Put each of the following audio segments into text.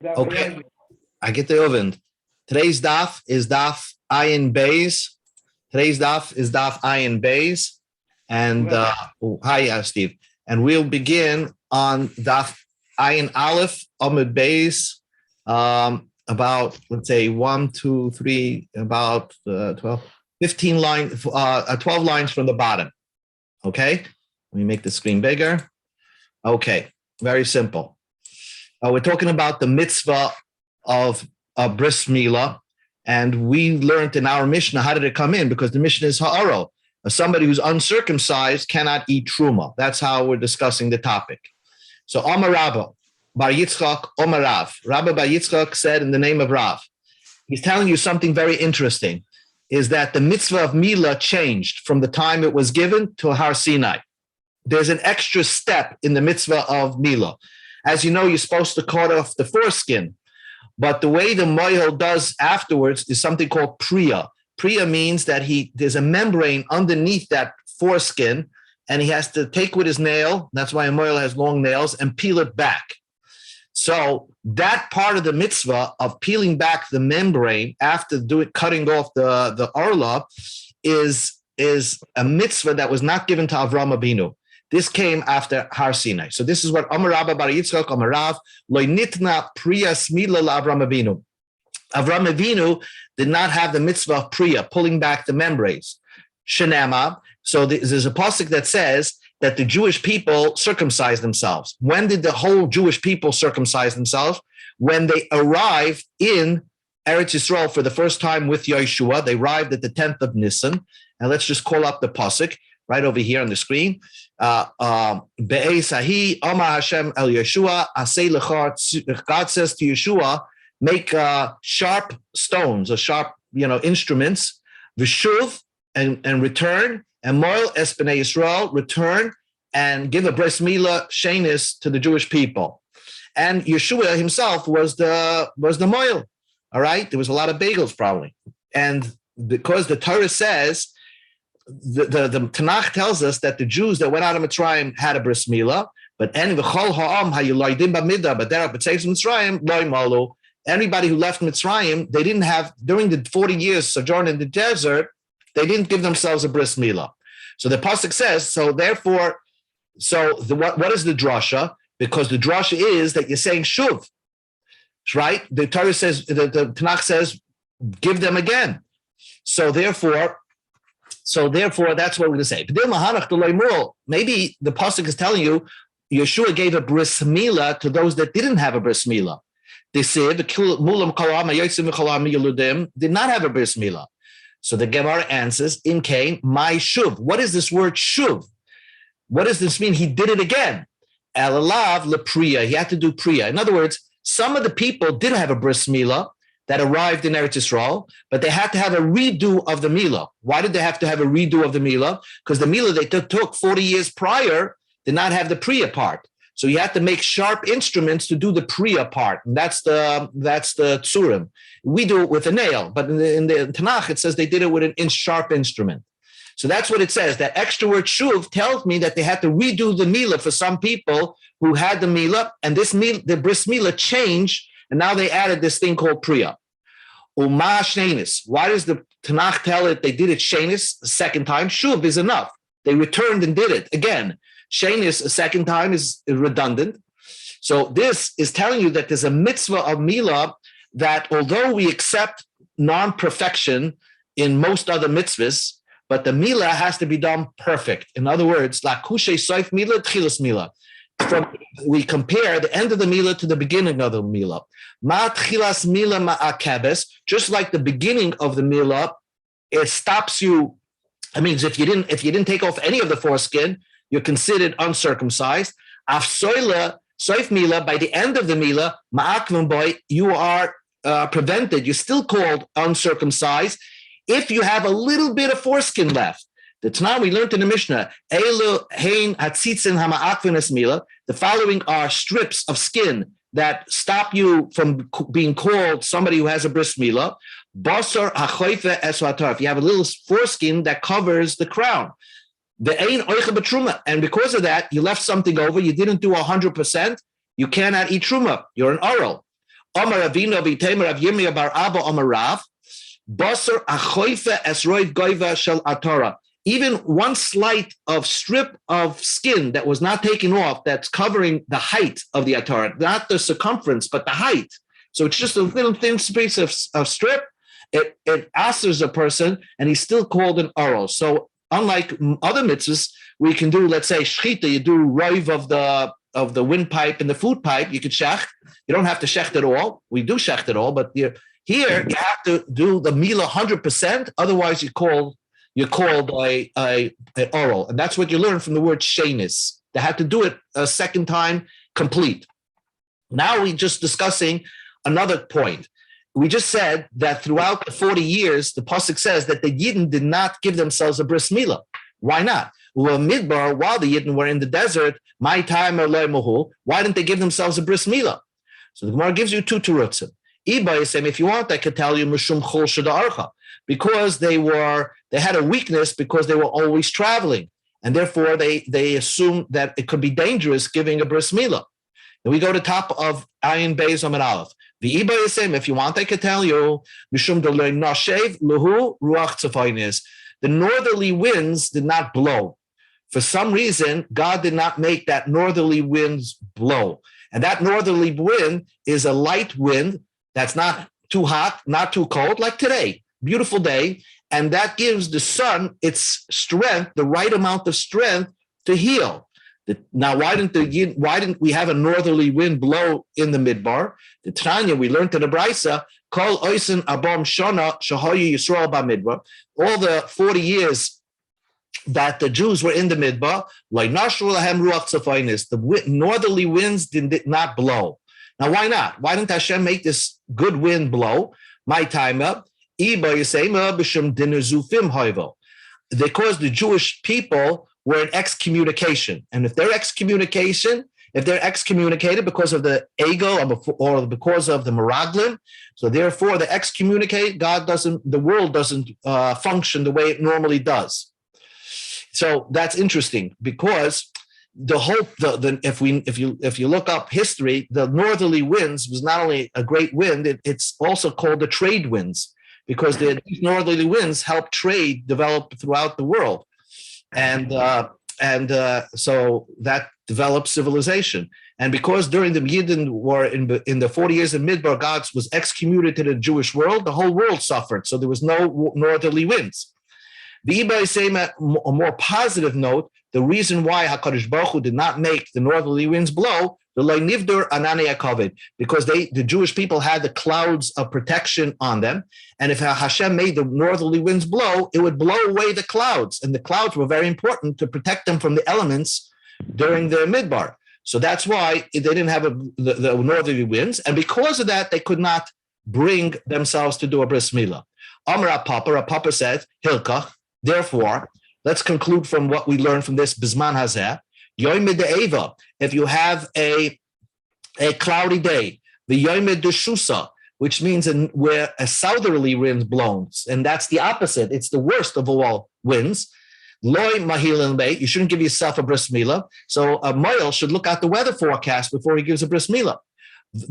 Okay, I get the oven. Today's daf is daf ayin beis. Today's daf is daf ayin beis. And hi, Steve. And we'll begin on daf ayin aleph amud beis. About, let's say, 1, 2, 3, about 12, 15 lines, 12 lines from the bottom. Okay, let me make the screen bigger. Okay, very simple. We're talking about the mitzvah of bris Mila, and we learned in our Mishnah, how did it come in? Because the Mishnah is ha'aro. Somebody who's uncircumcised cannot eat truma. That's how we're discussing the topic. So Amar Rabba Bar Yitzchak Omar Rav. Rabba Bar Yitzchak said in the name of Rav. He's telling you something very interesting, is that the mitzvah of Mila changed from the time it was given to Har Sinai. There's an extra step in the mitzvah of Mila. As you know, you're supposed to cut off the foreskin, but the way the moihel does afterwards is something called priya. Priya means that there's a membrane underneath that foreskin, and he has to take with his nail, that's why a moihel has long nails, and peel it back. So that part of the mitzvah of peeling back the membrane after cutting off the orla is a mitzvah that was not given to Avraham Avinu. This came after Har Sinai. So this is what Amar Rabba Bar Yitzchak Amar Rav Lo nitna priyas mila Avraham Avinu. Avraham Avinu did not have the mitzvah of priya, pulling back the membranes. Shenema. So there's a pasuk that says that the Jewish people circumcised themselves. When did the whole Jewish people circumcise themselves? When they arrived in Eretz Yisrael for the first time with Yeshua. They arrived at the 10th of Nisan. And let's just call up the pasuk right over here on the screen. Be'esahi Amar Hashem El Yeshua Asei Lechar. God says to Yeshua, make sharp stones or sharp instruments. V'shuv and return. And Moel es b'nei Yisrael, return and give a bris Mila shenis to the Jewish people. And Yeshua himself was the Moel. All right, there was a lot of bagels probably, and because the Torah says the Tanakh tells us that the Jews that went out of Mitzrayim had a bris Mila, but anybody who left Mitzrayim, they didn't have, during the 40 years sojourn in the desert, they didn't give themselves a bris Mila. So the pasuk says, so therefore, what is the drasha? Because the drasha is that you're saying shuv, right? The Torah says, the Tanakh says, give them again. So therefore, that's what we're going to say. Maybe the pasuk is telling you, Yeshua gave a bris Mila to those that didn't have a bris Mila. They said the did not have a bris Mila. So the Gemara answers, in Cain, my shuv. What is this word shuv? What does this mean? He did it again. Elalav lepriya. He had to do priya. In other words, some of the people did have a bris Mila that arrived in Eretz Yisrael, but they had to have a redo of the Mila. Why did they have to have a redo of the Mila? Because the Mila they took 40 years prior did not have the priya part. So you have to make sharp instruments to do the priya part, and that's the tsurim. We do it with a nail, but in the Tanakh it says they did it with an sharp instrument. So that's what it says. That extra word shuv tells me that they had to redo the Mila for some people who had the Mila, and the bris Mila changed, and now they added this thing called priya. Uma shnenis. Why does the Tanakh tell it they did it shenis the second time? Shuv is enough. They returned and did it again. Shenis a second time is redundant. So this is telling you that there's a mitzvah of Mila that although we accept non-perfection in most other mitzvahs, but the Mila has to be done perfect. In other words, la kushe soif Mila, tchilas Mila. We compare the end of the Mila to the beginning of the Mila. Ma tchilas Mila ma'akebes, just like the beginning of the Mila, it stops you. It means if you didn't take off any of the foreskin, you're considered uncircumcised. Afsoila, soif Mila, by the end of the Mila, ma'akvim boy, you are prevented. You're still called uncircumcised if you have a little bit of foreskin left. The Tanakh we learned in the Mishnah, Eilu hein hatzitzin hama'akvin Mila. The following are strips of skin that stop you from being called somebody who has a bris Mila. Basar hachoife esvatar. If you have a little foreskin that covers the crown. The ein oicha b'truma, and because of that, you left something over. You didn't do 100%. you cannot eat truma. You're an oral. Omar Avino v'Tamer Rav Yirmiyah bar Abba Omar Rav, Basar achoife esroiv goiva shel atara. Even one slight of strip of skin that was not taken off, that's covering the height of the atara, not the circumference, but the height. So it's just a little thin piece of strip. It asers a person, and he's still called an oral. So unlike other mitzvahs, we can do, let's say, shchita, you do roiv of the windpipe and the food pipe, you could shech. You don't have to shecht at all. We do shecht at all, but here you have to do the Mila 100%. Otherwise, you're called a oral, and that's what you learn from the word shenis. They have to do it a second time complete. Now we're just discussing another point. We just said that throughout the 40 years, the pasuk says that the Yidden did not give themselves a bris Mila. Why not? Midbar, while the Yidden were in the desert, my time or why didn't they give themselves a bris Mila? So the Gemara gives you two terutzim. If you want, I could tell you mishum chol shada'archa, because they had a weakness because they were always traveling, and therefore they assumed that it could be dangerous giving a bris Mila. Then we go to top of Ayin Beis Amud Aleph. If you want, I could tell you mishum d'lo nashev luhu ruach tzafaynis. The northerly winds did not blow. For some reason, God did not make that northerly winds blow. And that northerly wind is a light wind that's not too hot, not too cold, like today. Beautiful day. And that gives the sun its strength, the right amount of strength to heal. Now, why didn't we have a northerly wind blow in the midbar? The Tanya, we learned in the Brisa, Kol oisin abam shana shahayu Yisrael b'midbar. All the 40 years that the Jews were in the midbar, the northerly winds did not blow. Now, why not? Why didn't Hashem make this good wind blow? My time up. Because the Jewish people were in excommunication. And if they're excommunicated because of the ego or because of the meraglim, so therefore the excommunicate, the world doesn't function the way it normally does. So that's interesting, because if you look up history, the northerly winds was not only a great wind, it's also called the trade winds, because these northerly winds help trade develop throughout the world, and so that develops civilization. And because during the Yidden war in the 40 years in Midbar, God was excommunicated to the Jewish world, the whole world suffered. So there was no northerly winds. The Ibai say a more positive note, the reason why HaKadosh Baruch Hu did not make the northerly winds blow, because the Jewish people had the clouds of protection on them. And if Hashem made the northerly winds blow, it would blow away the clouds. And the clouds were very important to protect them from the elements during the Midbar. So that's why they didn't have the northerly winds. And because of that, they could not bring themselves to do a bris Mila. Amar Papa said, Hilkach, therefore, let's conclude from what we learned from this Bizman Hazeh. Yoimid De'eva, if you have a cloudy day, the Yoimid Deshusa, which means where a southerly wind blows, and that's the opposite. It's the worst of all winds. Loi Mahilin Bay, you shouldn't give yourself a bris Mila. So a Moil should look at the weather forecast before he gives a bris Mila.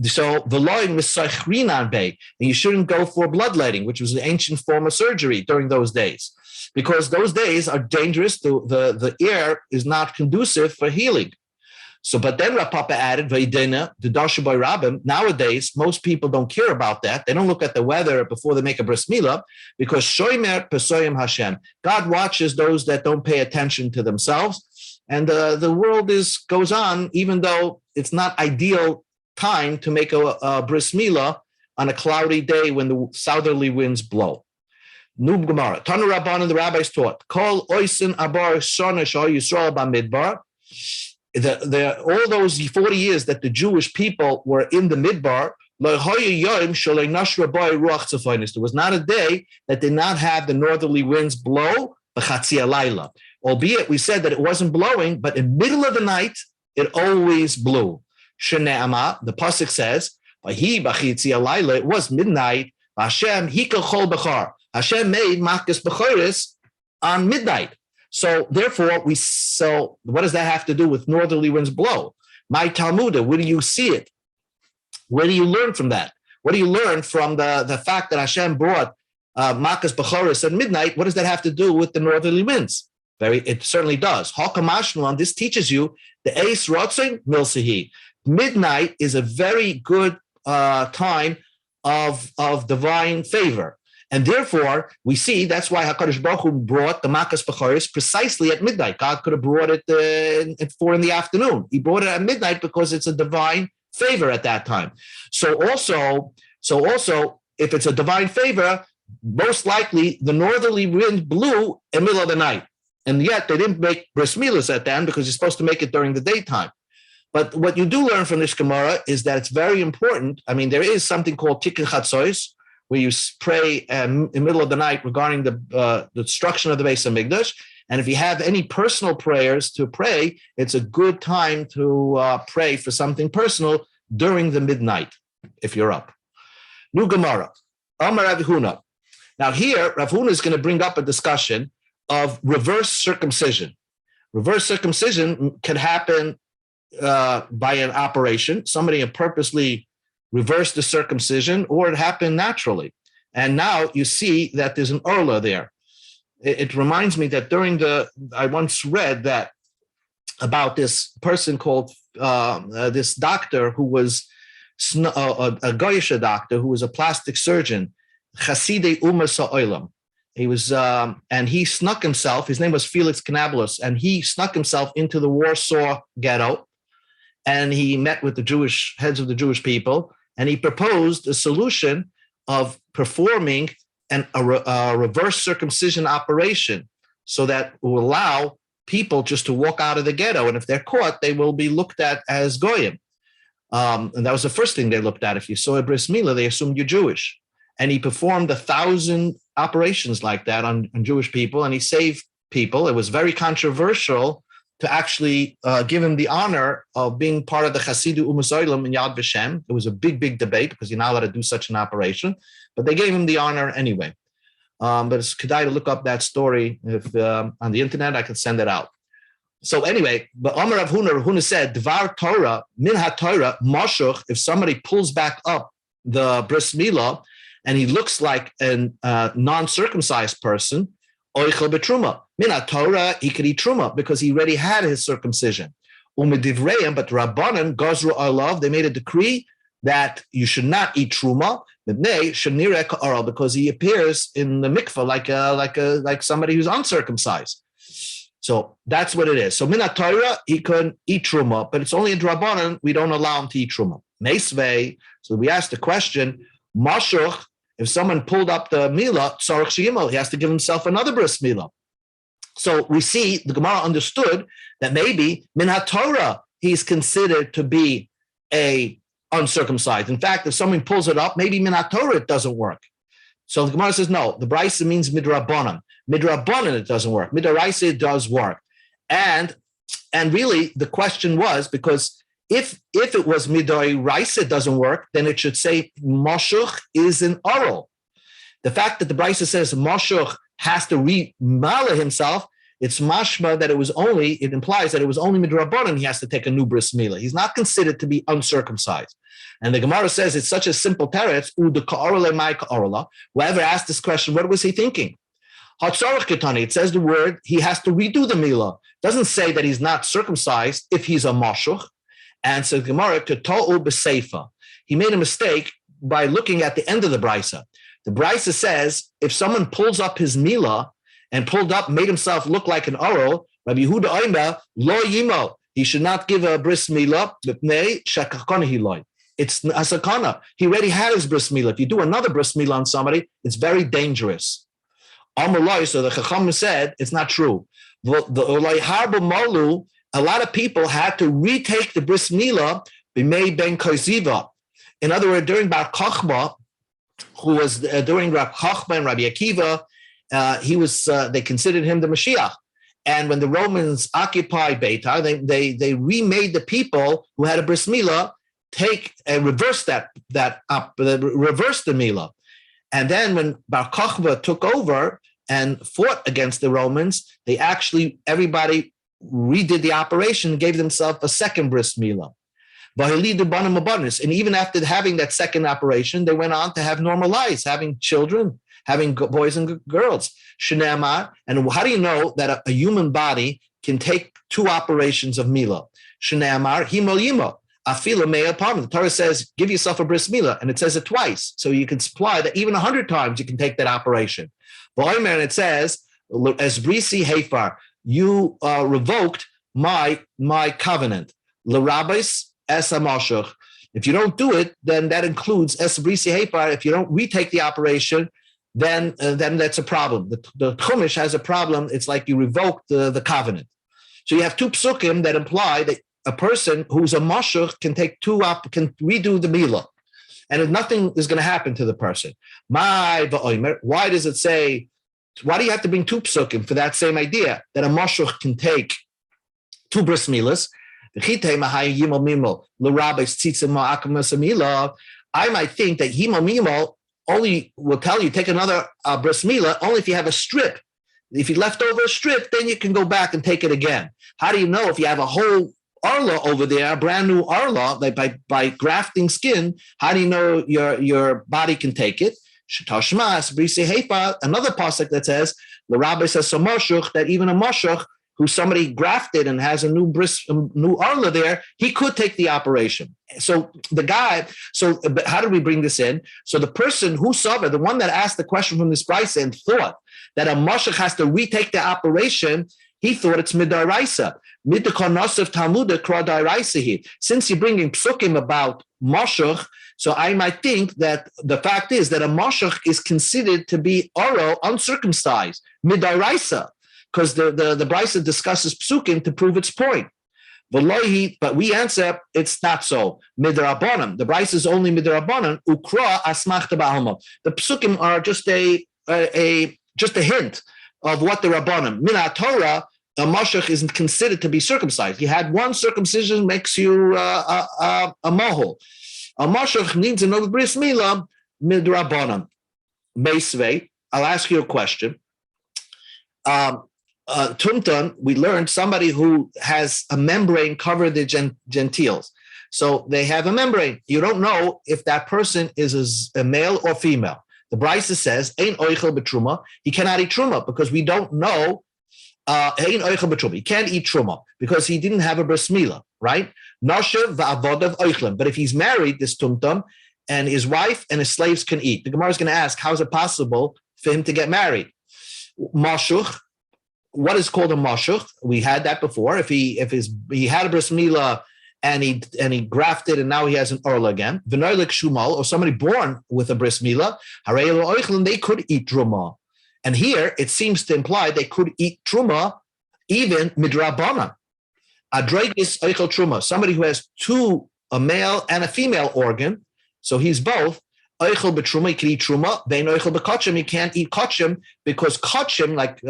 So Veloy Misachrinan Bay, and you shouldn't go for bloodletting, which was an ancient form of surgery during those days, because those days are dangerous. The air is not conducive for healing. So, but then Rapapa added, Vaidena, the Dashabai Rabbim, nowadays, most people don't care about that. They don't look at the weather before they make a bris Mila, because Shoimer Pesoyim Hashem, God watches those that don't pay attention to themselves. And the world goes on, even though it's not ideal time to make a bris Mila on a cloudy day when the southerly winds blow. Nub Gemara. Tanu Rabban and the rabbis taught, Kol Oisin Abar Shana Shah Yisrael Bamidbar. All those 40 years that the Jewish people were in the Midbar, there was not a day that did not have the northerly winds blow, albeit we said that it wasn't blowing, but in the middle of the night, it always blew. The pasuk says, it was midnight, Hashem made Makas Bechoris on midnight. So therefore, what does that have to do with northerly winds blow? My Talmud, where do you see it? Where do you learn from that? What do you learn from the fact that Hashem brought Makas Bechoros at midnight? What does that have to do with the northerly winds? It certainly does. Hakamashnuam, this teaches you the Eis Rotzin Milsahi. Midnight is a very good time of divine favor. And therefore, we see that's why HaKadosh Baruch Hu brought the Makas Bechoros precisely at midnight. God could have brought it at 4 p.m. He brought it at midnight because it's a divine favor at that time. So also, if it's a divine favor, most likely the northerly wind blew in the middle of the night. And yet they didn't make bris milas at then because you're supposed to make it during the daytime. But what you do learn from this Gemara is that it's very important. I mean, there is something called Tikkun Chatzos, where you pray in the middle of the night regarding the destruction of the Beis Hamikdash. And if you have any personal prayers to pray, it's a good time to pray for something personal during the midnight, if you're up. New Gemara, Amar Rav Huna. Now here, Rav Huna is going to bring up a discussion of reverse circumcision. Reverse circumcision can happen by an operation. Somebody purposely reversed the circumcision, or it happened naturally. And now you see that there's an orla there. It reminds me that I once read that about this person called, this doctor who was a Goyish doctor who was a plastic surgeon, Chasidei Umas Ha'olam. He was, and he snuck himself, his name was Felix Canabolus, and he snuck himself into the Warsaw ghetto, and he met with the heads of the Jewish people, and he proposed a solution of performing a reverse circumcision operation so that will allow people just to walk out of the ghetto. And if they're caught, they will be looked at as Goyim. And that was the first thing they looked at. If you saw a bris milah, they assumed you're Jewish. And he performed 1,000 operations like that on Jewish people, and he saved people. It was very controversial to actually give him the honor of being part of the Chasidu Umas Olam in Yad Vashem. It was a big, big debate because you're not allowed to do such an operation, but they gave him the honor anyway. But it's kedai to look up that story. If on the internet, I can send it out. So anyway, but Amar Rav Huna said, Dvar Torah, Min HaTorah, Moshuch, if somebody pulls back up the bris milah and he looks like a non-circumcised person, Oichel betruma. Min HaTorah, he could eat truma because he already had his circumcision. Umedivreim, but Rabbanan, Gazru Alav, they made a decree that you should not eat truma, because he appears in the mikvah like somebody who's uncircumcised. So that's what it is. So min HaTorah, he can eat truma, but it's only in Rabbanan we don't allow him to eat truma. Meisvei, so we asked the question, Mashuch, if someone pulled up the Mila, Tzarech Sheyimo, he has to give himself another bris milah. So we see the Gemara understood that maybe min HaTorah he's considered to be a uncircumcised. In fact, if someone pulls it up, maybe min HaTorah it doesn't work. So the Gemara says, no, the Brisa means midrabanan. Midrabanan it doesn't work. Midaraisa it does work. And really the question was, because if it was midaraisa it doesn't work, then it should say Moshuch is an oral. The fact that the Brisa says Moshuch has to remala himself, it's mashma that it implies that it was only midrabanan he has to take a new bris milah. He's not considered to be uncircumcised. And the Gemara says it's such a simple teretz, whoever asked this question, what was he thinking? It says the word, he has to redo the milah. It doesn't say that he's not circumcised if he's a mashuch. And so the Gemara, he made a mistake by looking at the end of the Brisa. The Brisa says, if someone pulls up his milah and made himself look like an oral, Rabbi Yehuda Oimer, lo yimo, he should not give a bris milah, it's a sakana. He already had his bris milah. If you do another bris milah on somebody, it's very dangerous. Amalai, so the Chacham said it's not true. A lot of people had to retake the bris milah b'mei ben koziva. In other words, during Bar Kochba, who was during Rab Kochba and Rabbi Akiva, they considered him the Mashiach. And when the Romans occupied Beitar, they remade the people who had a bris milah take and reverse reverse the milah. And then when Bar Kochba took over and fought against the Romans, everybody redid the operation and gave themselves a second bris milah. And even after having that second operation, they went on to have normal lives, having children, having boys and girls. Shnema. And how do you know that a human body can take 2 operations of Mila? Shnema, himo yimo. Afila me'el palm. The Torah says, give yourself a bris Mila, and it says it twice. So you can supply that even 100 times you can take that operation. And it says, as brisi hefar, you revoked my covenant. L'rabis es hamashuch. If you don't do it, then that includes es brisi hefar. If you don't retake the operation, then that's a problem. The Chumash has a problem. It's like you revoke the covenant. So you have 2 psukim that imply that a person who's a mashuch can can redo the Mila, and nothing is going to happen to the person. Why does it say? Why do you have to bring 2 psukim for that same idea that a mashuch can take 2 bris milas? I might think that himo only will tell you take another bris mila only if you have a strip. If you left over a strip, then you can go back and take it again. How do you know if you have a whole arla over there, a brand new arla, by grafting skin? How do you know your body can take it? Another pasuk that says the rabbi says so mashuch, that even a mashuch who somebody grafted and has a new arla there, he could take the operation. So but how did we bring this in? So the person who saw it, the one that asked the question from this bris and thought that a mashuch has to retake the operation, he thought it's midaraisa. Midkonosav Talmuda kradaraisa. Since you're bringing psukim about mashuch, so I might think that the fact is that a mashuch is considered to be oro, uncircumcised, midaraisa, because the brisa discusses psukim to prove its point. But we answer it's not so. Midrabanan. The brisa is only midrabanan. Ukra asmachta ba'alma. The psukim are just a hint of what the rabbanim. Mina Torah, a mashuch isn't considered to be circumcised. You had one circumcision makes you a mohol. A mashuch needs another bris mila midrabanan. Meisvei. I'll ask you a question. Tumtan, we learned somebody who has a membrane cover the gentiles. So they have a membrane. You don't know if that person is a male or female. The brisa says, "Ein oichel b'truma." He cannot eat truma because we don't know. Ein oichel b'truma. He can't eat truma because he didn't have a bris milah, right? Noshev va'avodav oichlem. But if he's married, this tumtum, and his wife and his slaves can eat. The Gemara is going to ask, how is it possible for him to get married? Mashuch. What is called a mashuch? We had that before. If he had a bris milah and he grafted and now he has an orla again, v'noilik shumal, or somebody born with a bris milah, they could eat truma. And here it seems to imply they could eat truma even midrabana. Adregis oichel truma, somebody who has a male and a female organ, so he's both. Oichel b'truma, he can eat truma. Vein oichel b'kachim, he can't eat kachim because kachim, like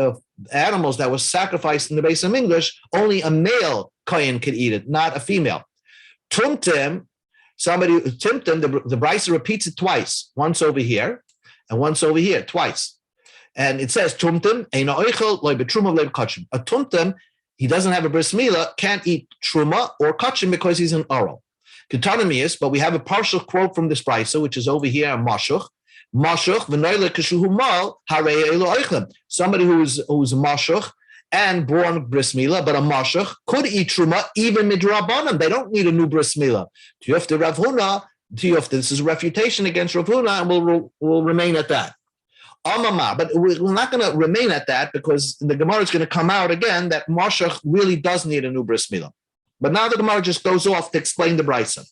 animals that was sacrificed in the base of English, only a male kohen could eat it, not a female. Tumtim, the brisa repeats it twice, once over here and once over here, twice. And it says tumtim, eino oichel loy b'truma loy b'kachim. A tumtim, he doesn't have a bris milah, can't eat truma or kachim because he's an oral. But we have a partial quote from this brisa, which is over here, mashuch. Mashuch, somebody who's a mashuch and born bris milah, but a mashuch could eat truma even midrabanan. They don't need a new bris milah. This is a refutation against Rav Huna, and we'll remain at that. But we're not going to remain at that because the Gemara is going to come out again that mashuch really does need a new bris milah. But now the Gemara just goes off to explain the brisa.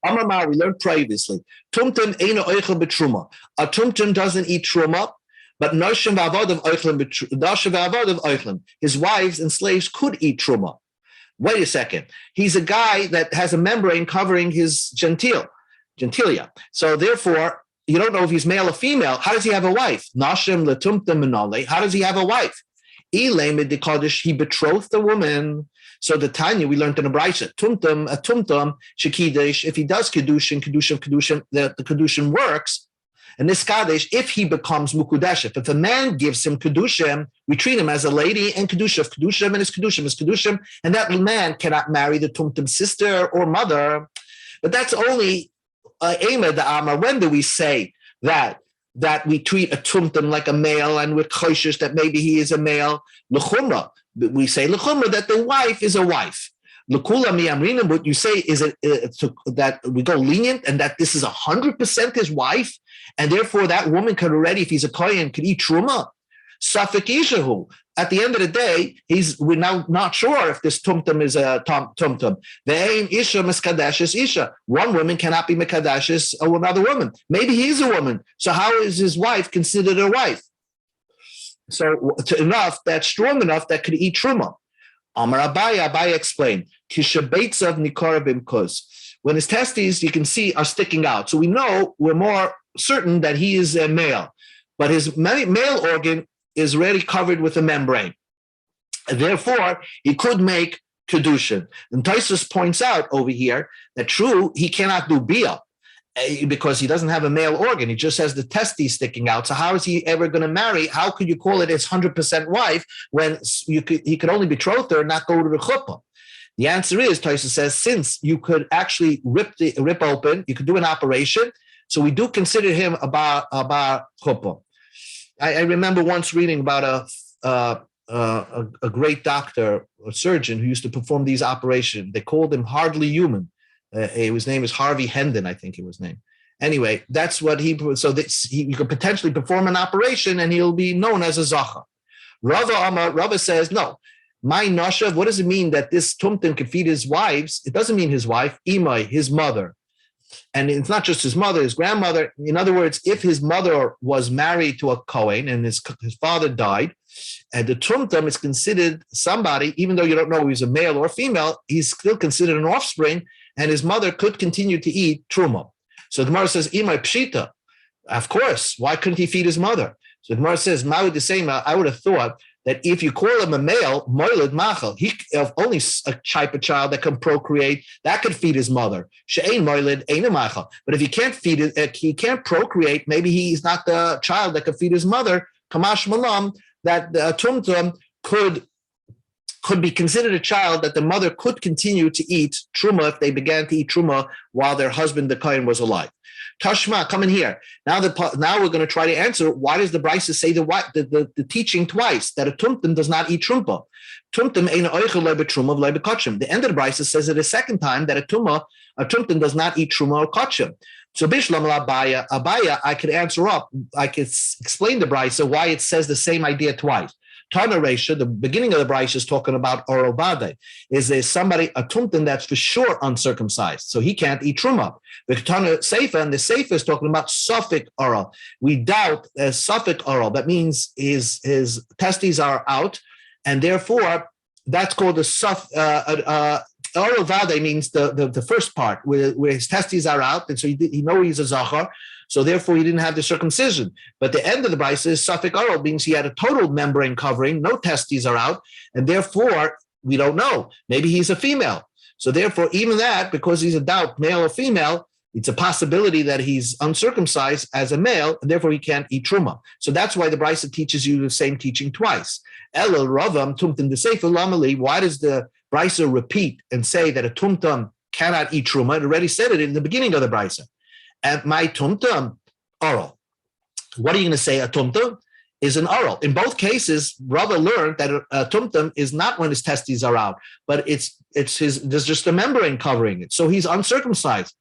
Amar, we learned previously. Tumtum eino oichel b'truma. A tumtum doesn't eat truma, but noshim v'avodav oichlem. His wives and slaves could eat truma. Wait a second. He's a guy that has a membrane covering his gentilia. So therefore, you don't know if he's male or female. How does he have a wife? Noshim letumtum minole. How does he have a wife? He betrothed the woman. So the Tanya, we learned in the Brisa, a tumtum, shekidish, if he does kedushin, the kedushin works, And this Kaddish, if he becomes Mukudeshif, if a man gives him Kedushim, we treat him as a lady, and Kedushim of Kedushim, and his Kedushim is Kedushim, and that man cannot marry the Tumtum sister or mother. But that's only Ema de Amar. When do we say that we treat a Tumtum like a male, and we're kosher that maybe he is a male? L'chumra. We say L'chumra that the wife is a wife. L'kula miyamrina, what you say is that we go lenient and that this is 100% his wife, and therefore that woman could already, if he's a kohen, could eat truma. Safek ishahu. At the end of the day, we're now not sure if this tumtum is a tumtum. Ve'ein isha miskadashes isha. One woman cannot be mikadashes another woman. Maybe he's a woman. So how is his wife considered a wife? So that's strong enough that could eat truma. Amar Abaya explained, Kishabeitzav Nikorabim Kuz. When his testes, you can see, are sticking out. So we're more certain that he is a male. But his male organ is already covered with a membrane. And therefore, he could make Kedushin. And Taisus points out over here that true, he cannot do Bia because he doesn't have a male organ. He just has the testes sticking out. So how is he ever going to marry? How could you call it his 100% wife when he could only betroth her and not go to the chuppah? The answer is, Taisus says, since you could actually rip open, you could do an operation. So we do consider him about chuppah. I remember once reading about a great doctor or surgeon who used to perform these operations. They called him hardly human. His name is Harvey Hendon, I think it was named. Anyway, that's what he could potentially perform an operation and he'll be known as a Zachar. Rava says, no, my Nashav, what does it mean that this Tumtum can feed his wives? It doesn't mean his wife, Imai, his mother. And it's not just his mother, his grandmother. In other words, if his mother was married to a Kohen and his father died, and the Tumtum is considered somebody, even though you don't know if he's a male or female, he's still considered an offspring, and his mother could continue to eat Truma. So the Gemara says, Imai Pshita. Of course, why couldn't he feed his mother? So the Gemara says, Ma'ud Desema, I would have thought that if you call him a male, Moiled Machal, he only a type of child that can procreate, that could feed his mother. She'ein Moiled, Ein Machal. But if he can't feed it, he can't procreate, maybe he's not the child that could feed his mother, Kamash Malam, that the Tumtum could be considered a child that the mother could continue to eat Truma if they began to eat Truma while their husband, the Kohen, was alive. Tashma, come in here. Now we're going to try to answer, why does the Brisa say the teaching twice, that a Tumtum does not eat Trumpa? Tumtum ein oichel lebe Truma v'lebe kotchim. The end of the Brisa says it a second time that a Tumtum does not eat Truma or kotchim. So Bishlam Abaya, I could answer up, I could explain the Brisa why it says the same idea twice. Tana Resha, the beginning of the Brisa is talking about Orobade. Is there somebody, a Tumtum that's for sure uncircumcised, so he can't eat Truma. The Tana Seifa, and the Seifa is talking about Suffolk oral. We doubt Suffolk oral. That means his testes are out, and therefore that's called the Oral Vade means the first part, where his testes are out, and so he knows he's a Zachar, so therefore he didn't have the circumcision. But the end of the Brisa is Suffolk oral, means he had a total membrane covering, no testes are out, and therefore we don't know. Maybe he's a female. So therefore, even that, because he's a doubt, male or female, it's a possibility that he's uncircumcised as a male, and therefore he can't eat Truma. So that's why the Brisa teaches you the same teaching twice. Elul Ravam Tumtum Desefer Lamali. Why does the Brisa repeat and say that a Tumtum cannot eat Truma? It already said it in the beginning of the Brisa. And my Tumtum, oral. What are you going to say? A Tumtum is an oral. In both cases, Rava learned that a Tumtum is not when his testes are out, but there's just a membrane covering it. So he's uncircumcised.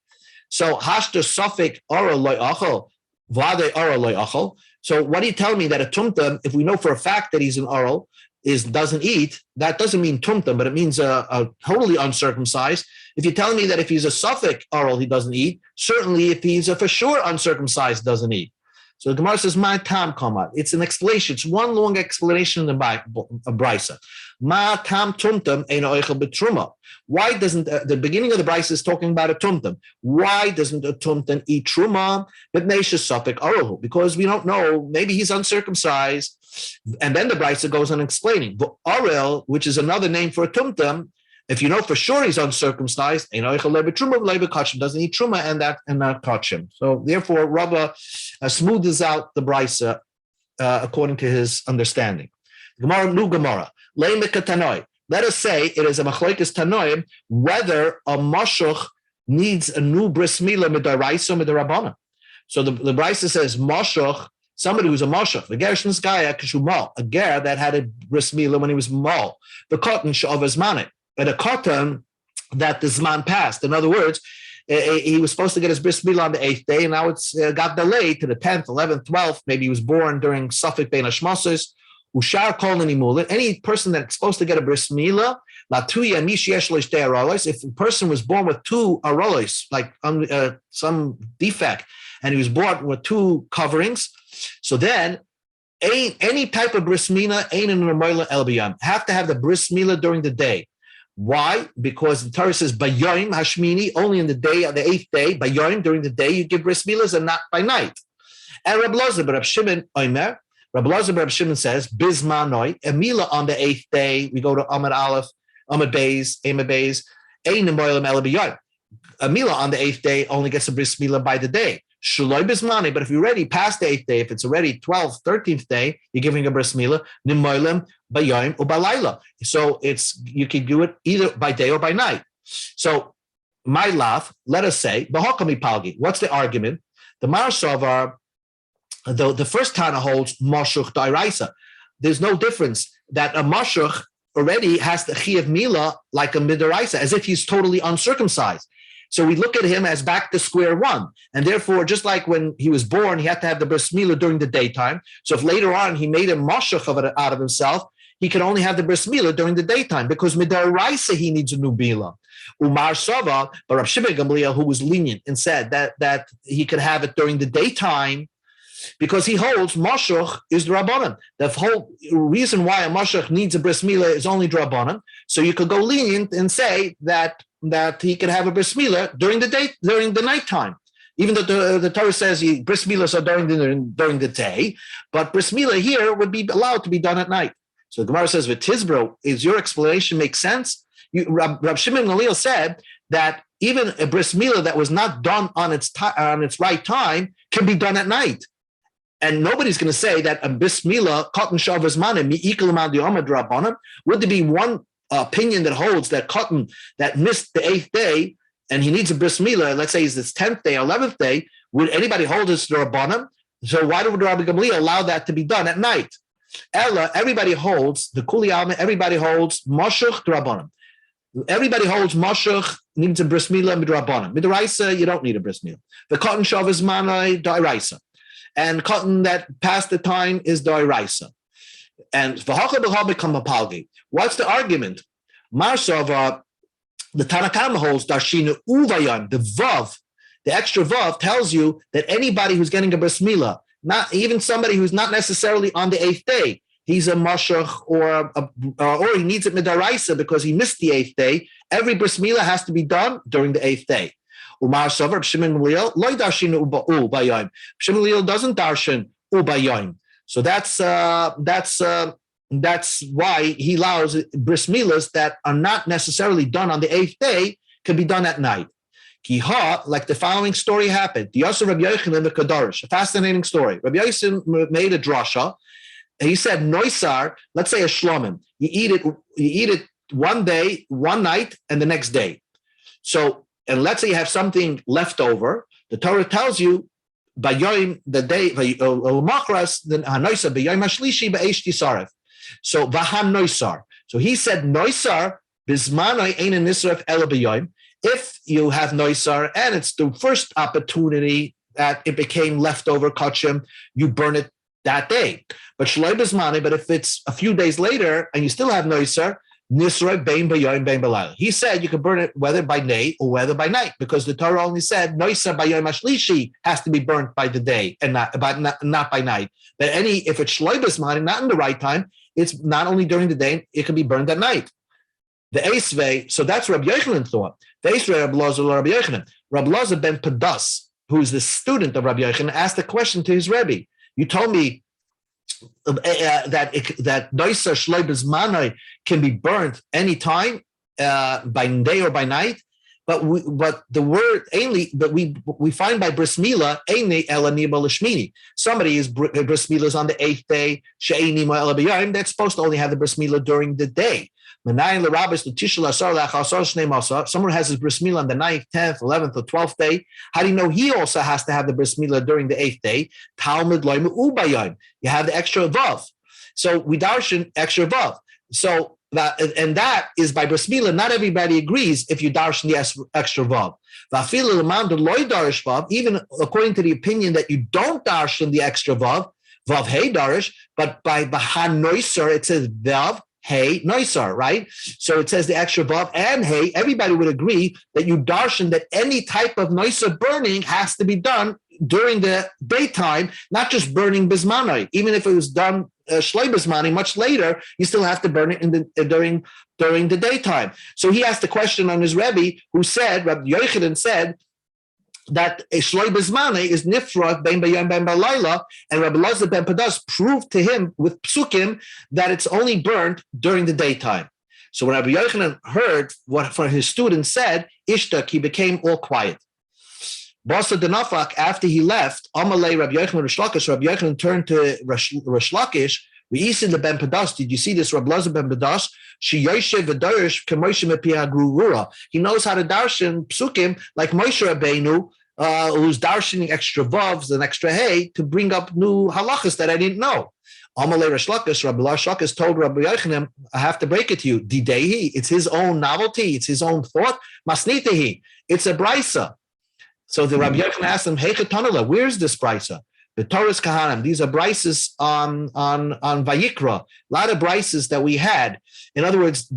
So hashta Suffolk oral loyachol, vade oral loyachol. So what do you tell me that a Tumtum, if we know for a fact that he's an oral, doesn't eat, that doesn't mean Tumtum, but it means a totally uncircumcised. If you're telling me that if he's a Suffolk oral, he doesn't eat, certainly if he's a for sure uncircumcised, doesn't eat. So the Gemara says, "Ma tam kama." It's an explanation. It's one long explanation in the Brisa. Ma tam tumtum ein oichel betruma. Why doesn't the beginning of the Brisa is talking about a tumtum? Why doesn't a tumtum eat truma? But neisha Suffolk oral, because we don't know. Maybe he's uncircumcised. And then the Brisa goes on explaining the oral, which is another name for a tumtum. If you know for sure he's uncircumcised, doesn't eat truma and not kachim. So therefore, Rabbah smoothes out the brisa according to his understanding. Gemara. Let us say it is a machlokes tanoim whether a mashuch needs a new bris mila midaraisa midarabana. So the brisa says mashuch, somebody who's a mashuch, the ger shnisgaya kishumal, a ger that had a bris mila when he was mal, the cotton of his manik, and a cotton that the zman passed. In other words, he was supposed to get his bris mila on the 8th day, and now it's got delayed to the 10th, 11th, 12th. Maybe he was born during Suffolk Ben Hashmoses. Ushar kolani mulin. Any person that's supposed to get a bris mila, if a person was born with 2 arolos, like some defect, and he was born with 2 coverings, so then any type of bris mila ain't in the moila el biyam. Have to have the bris mila during the day. Why? Because the Torah says bayoim hashmini, only in the day of the 8th day. Bayoim, during the day you give bris milas and not by night. And Reb Lozer, but Reb Shimon Omer. Rabbi Lazar Reb Shimon says, Bismanoi, a Mila on the 8th day, we go to Amid Aleph, Amid Beis, Amid Beis, Ein Moilam Elabiyot. A Mila on the 8th day only gets a bris Mila by the day. Shaloi Bismani, but if you're already past the 8th day, if it's already 12th, 13th day, you're giving a bris Mila, Nimoilam, Bayoim, or Balayla. So you can do it either by day or by night. So, my laugh, let us say, Bahokami Palgi, what's the argument? The Marsavar, the first Tana holds Moshuch Dairaisa. There's no difference that a Moshuch already has the Chi of Mila like a Midaraisa, as if he's totally uncircumcised. So we look at him as back to square one. And therefore, just like when he was born, he had to have the bris Mila during the daytime. So if later on he made a Moshuch out of himself, he can only have the bris Mila during the daytime because Midaraisa he needs a new Mila. Umar Sava, but Rav Shimon Gamliel, who was lenient and said that he could have it during the daytime, because he holds Mashuch is Drabanan. The whole reason why a Mashuch needs a bris Mila is only Drabanan. So you could go lenient and say that he could have a bris Mila during the nighttime. Even though the Torah says bris Milas are during the day, but bris Mila here would be allowed to be done at night. So the Gemara says, "V'tizbro, is your explanation make sense?" Rab Shimon Gamliel said that even a bris Mila that was not done on its right time can be done at night. And nobody's going to say that a bris Mila, cotton shavas manim, would there be one opinion that holds that cotton that missed the 8th day and he needs a bris Mila, let's say it's his 10th day, 11th day, would anybody hold this to Rabbanim? So why would Rabbi Gamliel allow that to be done at night? Ella, everybody holds, the tuliam, everybody holds Moshuch Rabbanim. Everybody holds Moshuch needs a bris Mila midrabanim. Midraisa, you don't need a bris Mila. The cotton shavas manai dairaisa. And cotton that past the time is doiraisa. And what's the argument? Marsava, the tanaka holds darshina uvayam, the vav, the extra vav tells you that anybody who's getting a bris Mila, not even somebody who's not necessarily on the 8th day, he's a mashach or he needs it midaraisa because he missed the 8th day. Every bris Mila has to be done during the 8th day. Umar Savar, Shimon Gamliel, loy darshin ubayim. Shimon Gamliel doesn't darshin ubayim. So that's why he allows bris milas that are not necessarily done on the 8th day can be done at night. Kiha, like the following story happened. The Yosef Rabbi Yochanan the Kadarish, a fascinating story. Rabbi Yochanan made a drasha. He said, Noisar, let's say a shlomim. You eat it one day, one night, and the next day. So, and let's say you have something left over, the Torah tells you, Bayoim, the day, Machras, then Hanoisar, Bayoim Hashlishi, Ba'esh Tisaref. So, Vahan Noisar. So he said, Noisar, Bismanoi Ein Nisref Ela Bayoim. If you have Noisar, and it's the first opportunity that it became leftover kachim, you burn it that day. But Shloi Bismani, but if it's a few days later and you still have Noisar, Nisra Bein Bayoim Bein Balayla. He said you could burn it whether by day or whether by night, because the Torah only said Noisar Bayoim Ashlishi has to be burnt by the day and not by night. But if it's Shloi Bismani, not in the right time, it's not only during the day, it can be burned at night. The Eisvei, so that's Rabbi Yochanan thought. The Eisvei Rabbi Lazar Rabbi Yochanan. Rabbi Lazar ben Padas, who is the student of Rabbi Yochanan, asked a question to his Rebbe. You told me that Noisar Shloi Bismanai can be burnt anytime. by day or by night. But the word ainly, but we find by bris Mila ainli elanima l'shmini. Somebody is bris Mila is on the 8th day. She'einima elabayim. That's supposed to only have the bris Mila during the day. Someone has his bris Mila on the 9th, 10th, 11th, or 12th day. How do you know he also has to have the bris Mila during the 8th day? Talmud loyme ubayim. You have the extra vav. So we darshan extra vav. So that is by bris Mila. Not everybody agrees if you darshan the extra vav. Even according to the opinion that you don't darshan the extra vav hey darish, but by bahan noiser it says vav hey noiser, right? So it says the extra vav and hey. Everybody would agree that you darshan that any type of noiser burning has to be done during the daytime, not just burning bismanai. Even if it was done shlei bismanai much later, you still have to burn it during the daytime. So he asked a question on his Rebbe, who said, Rabbi Yochanan said, that a shloi bismanai is nifrat ben bayom ben balayla, and Rabbi Lazar ben Padas proved to him with psukim that it's only burned during the daytime. So when Rabbi Yochanan heard what for his student said, ishtak, he became all quiet. Basa denafak, after he left, Amalei Rabbi Yochanan Rish Lakish, Rabbi Yochanan turned to Rish Lakish. We east in the Ben Padas. Did you see this? Rabbi Lazar ben Padas. She Yoshev v'darish k'Moshe mepiha grurura. He knows how to darshan psukim like Moshe Rabbeinu, who's darshaning extra vavs and extra hay to bring up new halachas that I didn't know. Amalei Rish Lakish, Rabbi Lakish told Rabbi Yochanan, I have to break it to you. Didehi, it's his own novelty, it's his own thought. Masnitehi, it's a brisa. So the Rabbi Yochanan asked him, "Hey, Tanaka, where's this brisa?" The Torah's Kahanim. These are brises on Vayikra. A lot of brises that we had. In other words,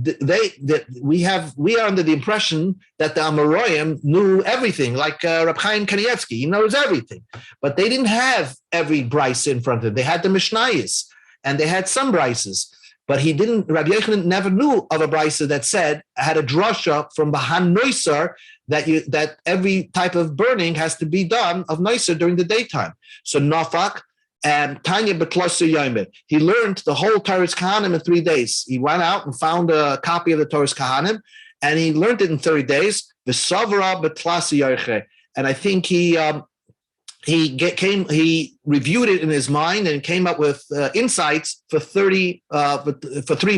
we are under the impression that the Amoraim knew everything, like Reb Chaim Kanievsky. He knows everything, but they didn't have every brise in front of them. They had the Mishnayos, and they had some brises. But he didn't. Rabbi Yochanan never knew of a brisa that said had a drasha from Bahan Noiser that every type of burning has to be done of Noiser during the daytime. So Nafak and Tanya Betloser Yomer. He learned the whole Torah's Kahanim in 3 days. He went out and found a copy of the Torah's Kahanim, and he learned it in 30 days. The Savra Betloser Yocher. And I think he reviewed it in his mind and came up with insights for 3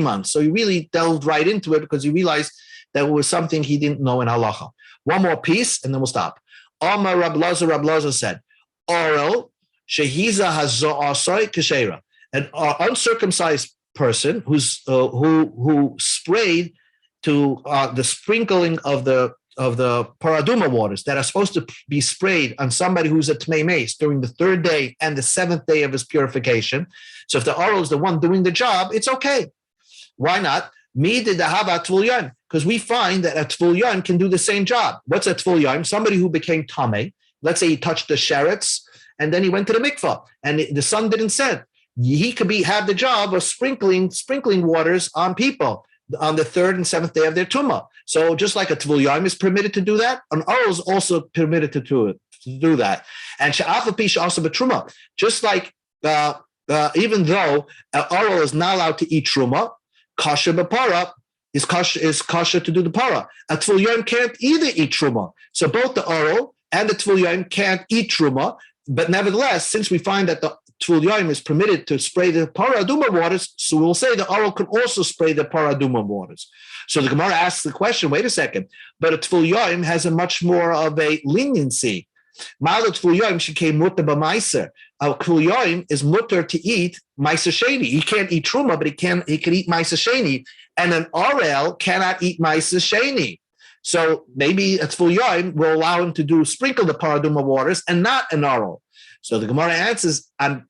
months. So he really delved right into it because he realized that it was something he didn't know in halacha. One more piece, and then we'll stop. Amar Rab Lazar said, "Oral shehiza hazoasoi keshera." An uncircumcised person who sprayed to the sprinkling of the paraduma waters that are supposed to be sprayed on somebody who's a tmei meis during the 3rd day and the 7th day of his purification. So if the oral is the one doing the job, it's okay. Why not? Mi de dahava tuliam, because we find that a tuliam can do the same job. What's a tuliam? Somebody who became tamei. Let's say he touched the sherets and then he went to the mikvah and the sun didn't set. He could have the job of sprinkling waters on people on the 3rd and 7th day of their tumah. So just like a tuliam is permitted to do that, an oral is also permitted to do that. And she'afapish also betruma. Just like even though an oral is not allowed to eat truma, kosher b'para is kosher to do the para. A tuliam can't either eat truma. So both the oral and the tuliam can't eat truma. But nevertheless, since we find that the tuliam is permitted to spray the paraduma waters, so we'll say the oral can also spray the paraduma waters. So the Gemara asks the question, wait a second, but a tuliam has a much more of a leniency. Mala tuliam shekei mutter b'maiser. A tuliam is mutter to eat maiser sheni. He can't eat truma, but he can eat maiser sheni. And an oral cannot eat maiser sheni. So maybe a tuliam will allow him to sprinkle the paraduma waters and not an oral. So the Gemara answers, are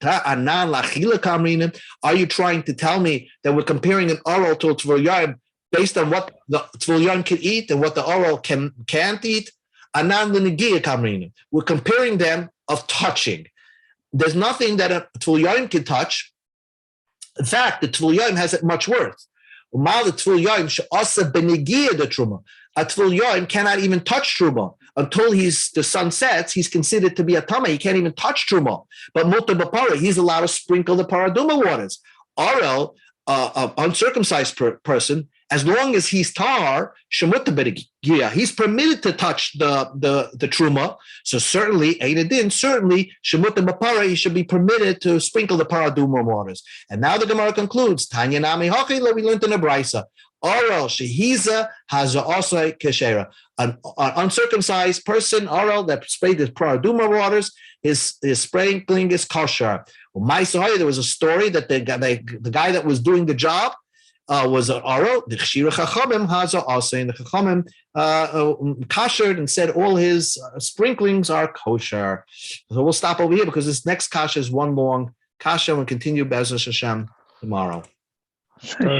you trying to tell me that we're comparing an oral to a tuliam based on what the tuliam can eat and what the oral can't eat? We're comparing them of touching. There's nothing that a tuliam can touch. In fact, the tuliam has much worth. A tuliam cannot even touch truma until the sun sets. He's considered to be a tama. He can't even touch truma. But mutar b'para, he's allowed to sprinkle the paraduma waters. Oral, an uncircumcised person, as long as he's tar, he's permitted to touch the truma. So certainly, certainly, he should be permitted to sprinkle the paraduma waters. And now the Gemara concludes, Tanya Nami Hochi, we learned in a brisa. Oral shehiza has also keshera. An uncircumcised person, oral that sprayed the paraduma waters, his sprinkling is kosher. There was a story that the guy that was doing the job was an oral. The Chshira Chachamim has also, and the Chachamim kashered and said all his sprinklings are kosher. So we'll stop over here because this next kasha is one long kasha. We'll continue Be'ez Hashem tomorrow.